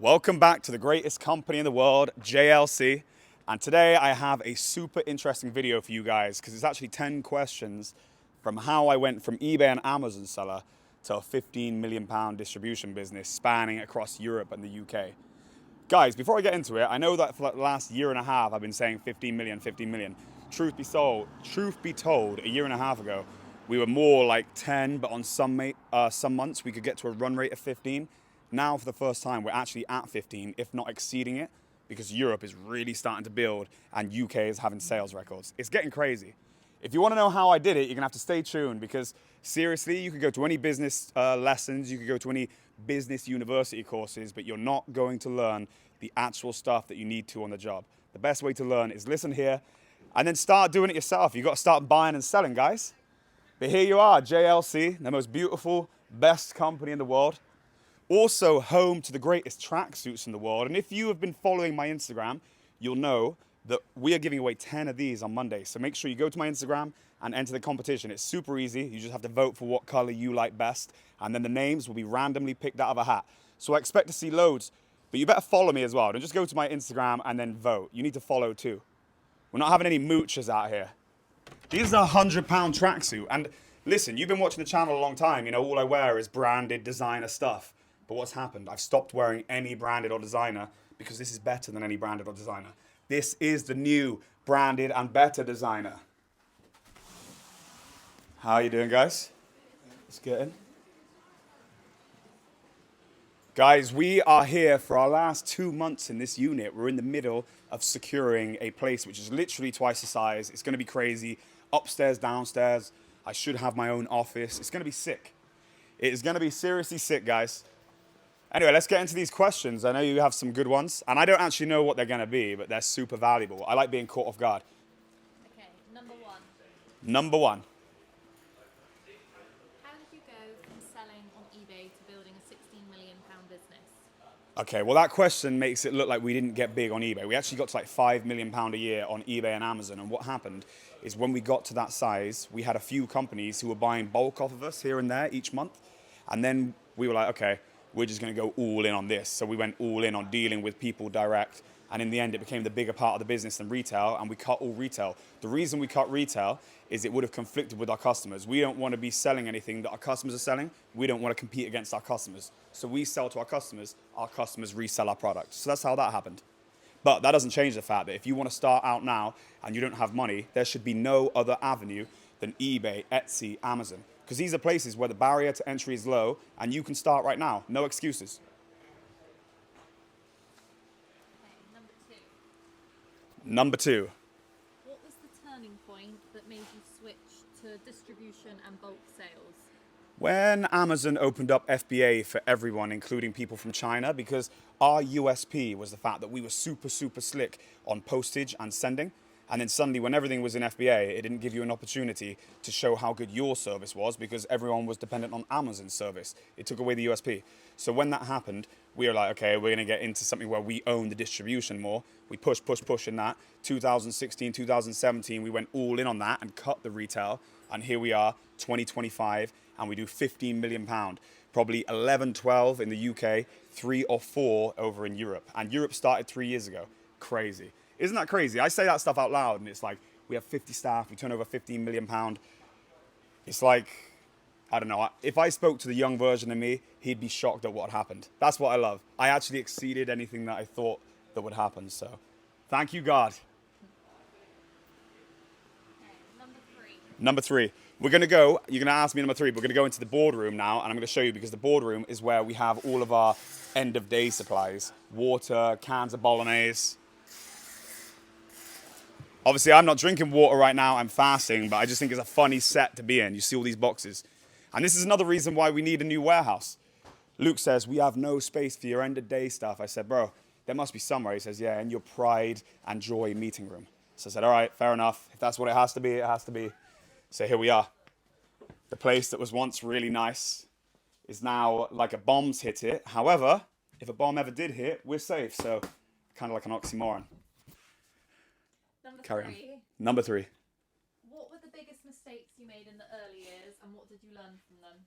Welcome back to the greatest company in the world, JLC. And today I have a super interesting video for you guys because it's actually 10 questions from how I went from eBay and Amazon seller to a £15 million distribution business spanning across Europe and the UK. Guys, before I get into it, I know that for the last year and a half I've been saying 15 million, 15 million. Truth be told, a year and a half ago, we were more like 10, but on some months we could get to a run rate of 15. Now, for the first time, we're actually at 15, if not exceeding it, because Europe is really starting to build and UK is having sales records. It's getting crazy. If you want to know how I did it, you're going to have to stay tuned because seriously, you could go to any business lessons, you could go to any business university courses, but you're not going to learn the actual stuff that you need to on the job. The best way to learn is listen here and then start doing it yourself. You've got to start buying and selling, guys. But here you are, JLC, the most beautiful, best company in the world. Also home to the greatest tracksuits in the world. And if you have been following my Instagram, you'll know that we are giving away 10 of these on Monday. So make sure you go to my Instagram and enter the competition. It's super easy. You just have to vote for what color you like best. And then the names will be randomly picked out of a hat. So I expect to see loads, but you better follow me as well. Don't just go to my Instagram and then vote. You need to follow too. We're not having any moochers out here. These are £100 tracksuit. And listen, you've been watching the channel a long time. You know, all I wear is branded designer stuff. But what's happened? I've stopped wearing any branded or designer because this is better than any branded or designer. This is the new branded and better designer. How are you doing, guys? Let's get in. Guys, we are here for our last 2 months in this unit. We're in the middle of securing a place which is literally twice the size. It's going to be crazy. Upstairs, downstairs. I should have my own office. It's going to be sick. It is going to be seriously sick, guys. Anyway, let's get into these questions. I know you have some good ones, and I don't actually know what they're going to be, but they're super valuable. I like being caught off guard. Okay, number one. Number one. How did you go from selling on eBay to building a £16 million business? Okay, well, that question makes it look like we didn't get big on eBay. We actually got to like £5 million a year on eBay and Amazon, and what happened is when we got to that size, we had a few companies who were buying bulk off of us here and there each month, and then we were like, okay, we're just going to go all in on this. So we went all in on dealing with people direct. And in the end, it became the bigger part of the business than retail. And we cut all retail. The reason we cut retail is it would have conflicted with our customers. We don't want to be selling anything that our customers are selling. We don't want to compete against our customers. So we sell to our customers resell our product. So that's how that happened. But that doesn't change the fact that if you want to start out now and you don't have money, there should be no other avenue than eBay, Etsy, Amazon. Because these are places where the barrier to entry is low and you can start right now. No excuses. Okay, number two. Number two. What was the turning point that made you switch to distribution and bulk sales? When Amazon opened up FBA for everyone, including people from China, because our USP was the fact that we were super, super slick on postage and sending. And then suddenly, when everything was in FBA, it didn't give you an opportunity to show how good your service was because everyone was dependent on Amazon's service. It took away the USP. So when that happened, we were like, okay, we're going to get into something where we own the distribution more. We push in that. 2016, 2017, we went all in on that and cut the retail. And here we are, 2025, and we do £15 million. Probably 11, 12 in the UK, 3 or 4 over in Europe. And Europe started 3 years ago. Crazy. Isn't that crazy? I say that stuff out loud and it's like, we have 50 staff, we turn over £15 million. It's like, I don't know, if I spoke to the young version of me, he'd be shocked at what happened. That's what I love. I actually exceeded anything that I thought that would happen, so thank you, God. Okay, number three. Number three. You're going to ask me number three, but we're going to go into the boardroom now, and I'm going to show you because the boardroom is where we have all of our end of day supplies. Water, cans of bolognese. Obviously, I'm not drinking water right now, I'm fasting, but I just think it's a funny set to be in. You see all these boxes. And this is another reason why we need a new warehouse. Luke says, we have no space for your end of day stuff. I said, bro, there must be somewhere. He says, yeah, in your pride and joy meeting room. So I said, all right, fair enough. If that's what it has to be, it has to be. So here we are. The place that was once really nice is now like a bomb's hit it. However, if a bomb ever did hit, we're safe. So kind of like an oxymoron. Carry on. Number three. What were the biggest mistakes you made in the early years and what did you learn from them?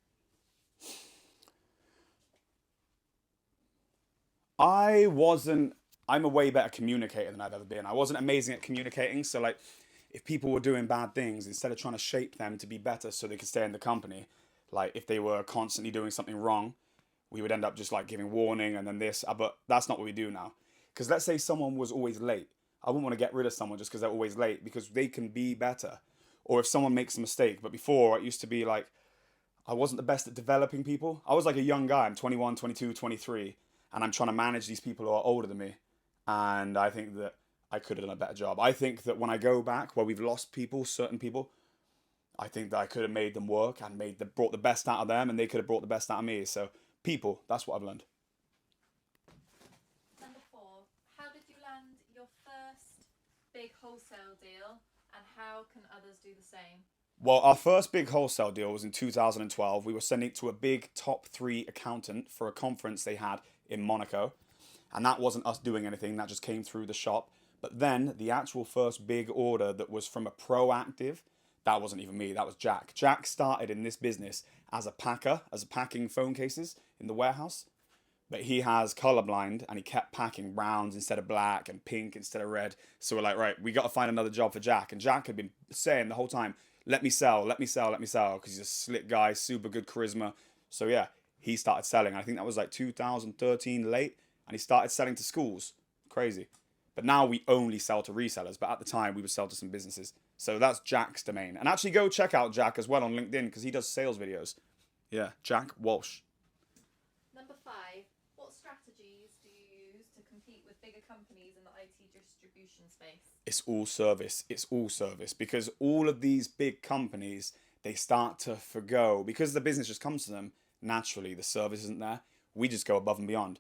I'm a way better communicator than I've ever been. I wasn't amazing at communicating. So like, if people were doing bad things, instead of trying to shape them to be better so they could stay in the company, like if they were constantly doing something wrong, we would end up just like giving warning and then this. But that's not what we do now. Because let's say someone was always late. I wouldn't want to get rid of someone just because they're always late, because they can be better. Or if someone makes a mistake. But before, it used to be like, I wasn't the best at developing people. I was like a young guy. I'm 21, 22, 23, and I'm trying to manage these people who are older than me. And I think that I could have done a better job. I think that when I go back where we've lost people, certain people, I think that I could have made them work and brought the best out of them, and they could have brought the best out of me. So people, that's what I've learned. Number 4, how did you land your first big wholesale deal, and how can others do the same? Well, our first big wholesale deal was in 2012. We were sending it to a big top 3 accountant for a conference they had in Monaco. And that wasn't us doing anything, that just came through the shop. But then the actual first big order that was from a proactive, that wasn't even me, that was Jack. Jack started in this business as a packer, as packing phone cases in the warehouse. But he has colorblind and he kept packing browns instead of black and pink instead of red. So we're like, right, we got to find another job for Jack. And Jack had been saying the whole time, let me sell, let me sell, let me sell. Because he's a slick guy, super good charisma. So yeah, he started selling. I think that was like 2013 late. And he started selling to schools. Crazy. But now we only sell to resellers. But at the time, we would sell to some businesses. So that's Jack's domain. And actually go check out Jack as well on LinkedIn because he does sales videos. Yeah, Jack Walsh. Number 5, what strategies do you use to compete with bigger companies in the IT distribution space? It's all service. It's all service. Because all of these big companies, they start to forgo. Because the business just comes to them, naturally, the service isn't there. We just go above and beyond.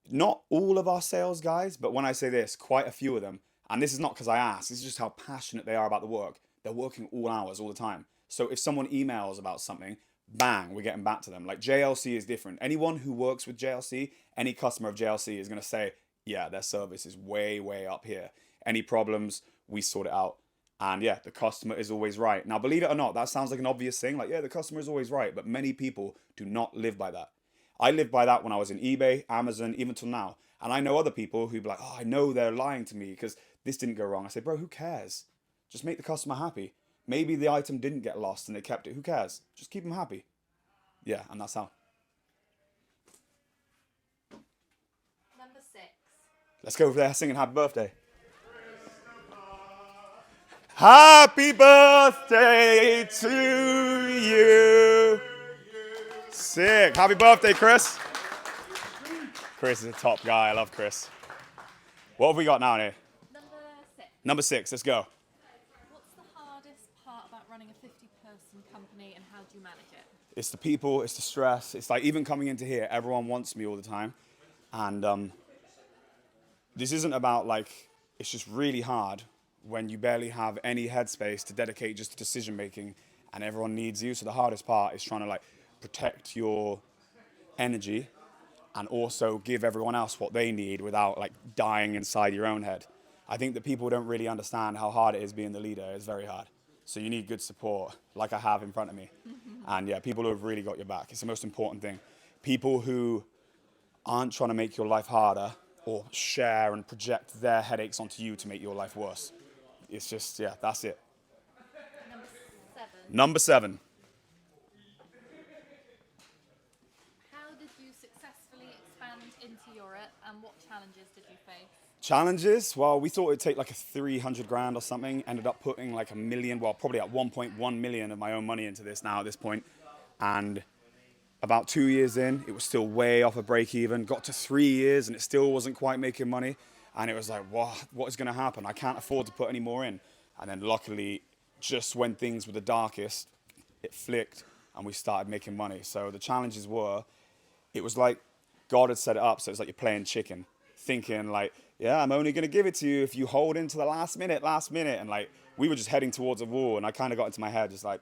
Not all of our sales guys, but when I say this, quite a few of them, and this is not because I asked, this is just how passionate they are about the work. They're working all hours, all the time. So if someone emails about something, bang, we're getting back to them. Like JLC is different. Anyone who works with JLC, any customer of JLC is going to say, yeah, their service is way, way up here. Any problems, we sort it out. And yeah, the customer is always right. Now, believe it or not, that sounds like an obvious thing. Like, yeah, the customer is always right. But many people do not live by that. I lived by that when I was in eBay, Amazon, even till now. And I know other people who'd be like, oh, I know they're lying to me because this didn't go wrong. I say, bro, who cares? Just make the customer happy. Maybe the item didn't get lost and they kept it. Who cares? Just keep them happy. Yeah, and that's how. Number 6. Let's go over there singing happy birthday. Happy birthday to you. Sick. Happy birthday, Chris. Chris is a top guy. I love Chris. What have we got now here? Number 6. Let's go. What's the hardest part about running a 50-person company, and how do you manage it? It's the people. It's the stress. It's like even coming into here, everyone wants me all the time. And this isn't about like, it's just really hard when you barely have any headspace to dedicate just to decision making and everyone needs you. So the hardest part is trying to like protect your energy and also give everyone else what they need without like dying inside your own head. I think that people don't really understand how hard it is being the leader. It's very hard. So you need good support, like I have in front of me. And yeah, people who have really got your back. It's the most important thing. People who aren't trying to make your life harder or share and project their headaches onto you to make your life worse. It's just, yeah, that's it. Number 7. Number 7. How did you successfully expand into Europe, and what challenges did you face? Challenges? Well, we thought it'd take like a 300 grand or something. Ended up putting like $1 million, well, probably at 1.1 million of my own money into this now at this point. And about 2 years in, it was still way off a break even. Got to 3 years and it still wasn't quite making money. And it was like, what is going to happen? I can't afford to put any more in. And then luckily, just when things were the darkest, it flicked and we started making money. So the challenges were, it was like God had set it up. So it's like you're playing chicken, thinking like, yeah, I'm only going to give it to you if you hold into the last minute. And like, we were just heading towards a war. And I kind of got into my head just like,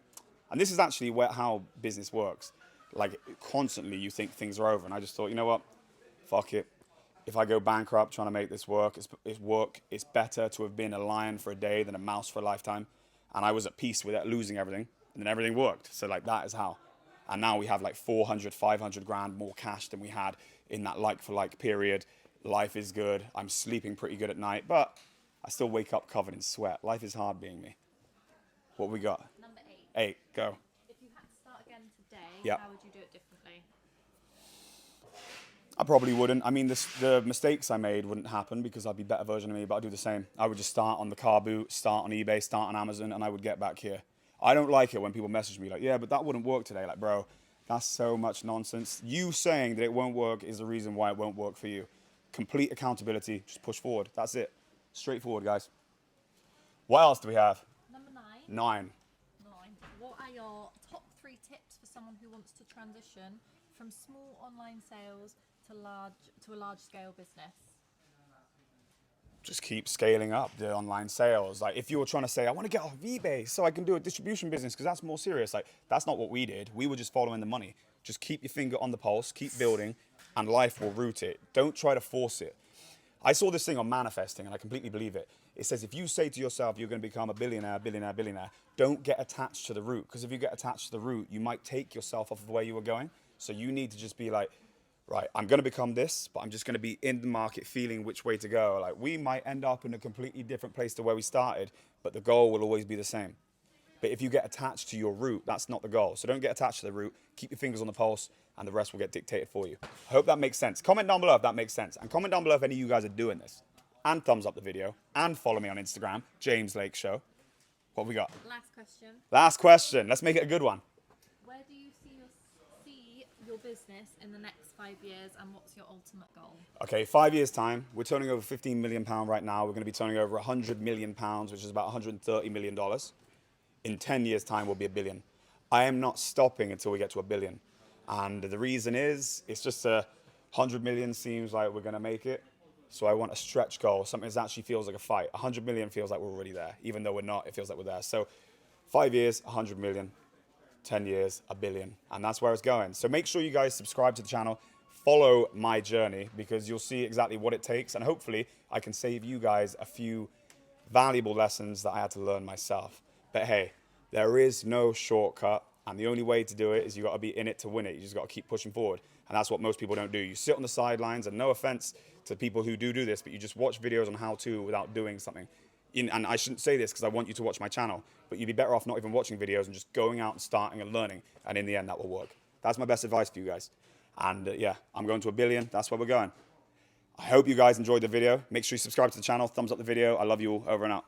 and this is actually how business works. Like constantly you think things are over. And I just thought, you know what? Fuck it. If I go bankrupt trying to make this work, it's better to have been a lion for a day than a mouse for a lifetime. And I was at peace with it, losing everything. And then everything worked. So like that is how. And now we have like 400, 500 grand more cash than we had in that like-for-like period. Life is good. I'm sleeping pretty good at night, but I still wake up covered in sweat. Life is hard being me. What we got? Number 8. 8, go. If you had to start again today, Yep. how would you do it differently? I probably wouldn't. I mean, the mistakes I made wouldn't happen because I'd be a better version of me, but I'd do the same. I would just start on the car boot, start on eBay, start on Amazon, and I would get back here. I don't like it when people message me like, yeah, but that wouldn't work today. Like, bro, that's so much nonsense. You saying that it won't work is the reason why it won't work for you. Complete accountability, just push forward. That's it. Straightforward, guys. What else do we have? Number 9. 9. 9. What are your top 3 tips for someone who wants to transition from small online sales to a large scale business? Just keep scaling up the online sales. Like if you were trying to say, I want to get off eBay so I can do a distribution business because that's more serious. Like that's not what we did. We were just following the money. Just keep your finger on the pulse, keep building, and life will route it. Don't try to force it. I saw this thing on manifesting and I completely believe it. It says if you say to yourself you're going to become a billionaire, don't get attached to the route. Because if you get attached to the route, you might take yourself off of where you were going. So you need to just be like, right, I'm going to become this, but I'm just going to be in the market feeling which way to go. Like we might end up in a completely different place to where we started, but the goal will always be the same. But if you get attached to your route, that's not the goal. So don't get attached to the route. Keep your fingers on the pulse, and the rest will get dictated for you. I hope that makes sense. Comment down below if that makes sense. And comment down below if any of you guys are doing this. And thumbs up the video. And follow me on Instagram, James Lake Show. What have we got? Last question. Last question. Let's make it a good one. Where do you see your business in the next 5 years, and what's your ultimate goal? Okay, 5 years' time. We're turning over £15 million right now. We're going to be turning over £100 million, which is about $130 million. In 10 years' time, we'll be $1 billion. I am not stopping until we get to $1 billion. And the reason is, it's just 100 million seems like we're going to make it. So I want a stretch goal, something that actually feels like a fight. 100 million feels like we're already there. Even though we're not, it feels like we're there. So 5 years, 100 million. 10 years, $1 billion. And that's where it's going. So make sure you guys subscribe to the channel. Follow my journey because you'll see exactly what it takes. And hopefully I can save you guys a few valuable lessons that I had to learn myself. But hey, there is no shortcut. And the only way to do it is you got to be in it to win it. You just got to keep pushing forward. And that's what most people don't do. You sit on the sidelines, and no offense to people who do this, but you just watch videos on how to without doing something. And I shouldn't say this because I want you to watch my channel, but you'd be better off not even watching videos and just going out and starting and learning. And in the end, that will work. That's my best advice for you guys. And yeah, I'm going to $1 billion. That's where we're going. I hope you guys enjoyed the video. Make sure you subscribe to the channel, thumbs up the video. I love you all. Over and out.